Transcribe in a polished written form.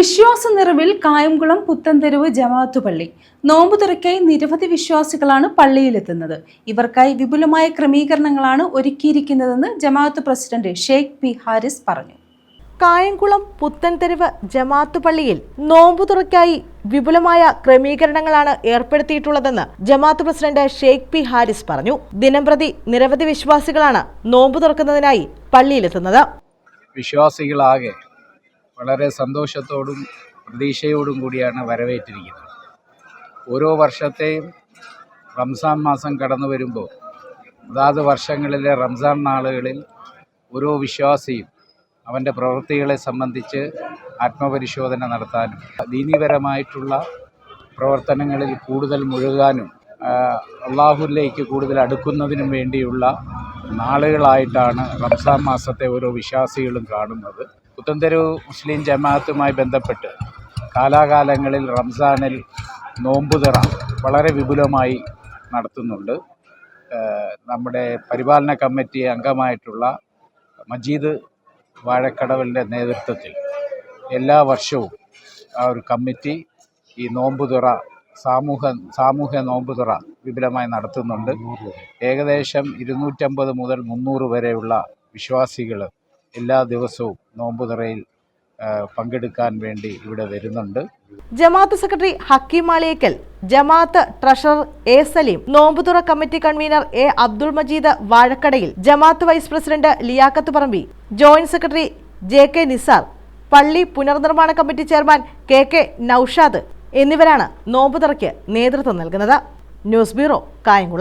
വിശ്വാസ നിറവിൽ കായംകുളം പുത്തൻതെരുവ് ജമാഅത്ത് പള്ളി നോമ്പ് തുറക്കായി നിരവധി വിശ്വാസികളാണ് പള്ളിയിലെത്തുന്നത്. ഇവർക്കായി വിപുലമായ ക്രമീകരണങ്ങളാണ് ഒരുക്കിയിരിക്കുന്നതെന്ന് ജമാഅത്ത് പ്രസിഡന്റ് ഷെയ്ഖ് പി ഹാരിസ് പറഞ്ഞു. കായംകുളം പുത്തൻതെരുവ് ജമാഅത്ത് പള്ളിയിൽ നോമ്പ് തുറക്കായി വിപുലമായ ക്രമീകരണങ്ങളാണ് ഏർപ്പെടുത്തിയിട്ടുള്ളതെന്ന് ജമാഅത്ത് പ്രസിഡന്റ് ഷെയ്ഖ് പി ഹാരിസ് പറഞ്ഞു. ദിനംപ്രതി നിരവധി വിശ്വാസികളാണ് നോമ്പ് തുറക്കുന്നതിനായി പള്ളിയിലെത്തുന്നത്. വിശ്വാസികളാകെ വളരെ സന്തോഷത്തോടും പ്രതീക്ഷയോടും കൂടിയാണ് വരവേറ്റിരിക്കുന്നത്. ഓരോ വർഷത്തെയും റംസാൻ മാസം കടന്നു വരുമ്പോൾ അതാത് വർഷങ്ങളിലെ റംസാൻ നാളുകളിൽ ഓരോ വിശ്വാസിയും അവൻ്റെ പ്രവൃത്തികളെ സംബന്ധിച്ച് ആത്മപരിശോധന നടത്താനും ദീനീപരമായിട്ടുള്ള പ്രവർത്തനങ്ങളിൽ കൂടുതൽ മുഴുകാനും അള്ളാഹുവിലേക്ക് കൂടുതൽ അടുക്കുന്നതിനും വേണ്ടിയുള്ള നാളുകളായിട്ടാണ് റംസാൻ മാസത്തെ ഓരോ വിശ്വാസികളും കാണുന്നത്. പുത്തൻതെരുവ് മുസ്ലിം ജമാഅത്തുമായി ബന്ധപ്പെട്ട് കാലാകാലങ്ങളിൽ റംസാനിൽ നോമ്പുതുറ വളരെ വിപുലമായി നടത്തുന്നുണ്ട്. നമ്മുടെ പരിപാലന കമ്മിറ്റി അംഗമായിട്ടുള്ള മജീദ് വാഴക്കടവലിൻ്റെ നേതൃത്വത്തിൽ എല്ലാ വർഷവും ആ ഒരു കമ്മിറ്റി ഈ നോമ്പുതുറ സാമൂഹ്യ നോമ്പുതുറ വിപുലമായി നടത്തുന്നുണ്ട്. ഏകദേശം 250 മുതൽ 300 വരെയുള്ള വിശ്വാസികൾ എല്ലാ ദിവസവും നോമ്പുതുറയിൽ പങ്കെടുക്കാൻ വേണ്ടി ഇവിടെ വരുന്നുണ്ട്. ജമാഅത്ത് സെക്രട്ടറി ഹക്കീം മാളിയേക്കൽ, ജമാഅത്ത് ട്രഷറർ എ സലീം, നോമ്പുതുറ committee convener A Abdul Majeed Vazhakkadayil, ജമാഅത്ത് vice president Liyakath Parambi, joint secretary J K Nisar, പള്ളി പുനർനിർമ്മാണ committee chairman K K Noushad എന്നിവരാണ് നോമ്പുതുറയ്ക്ക് നേതൃത്വം നൽകുന്നത്. News bureau, Kayamkulam.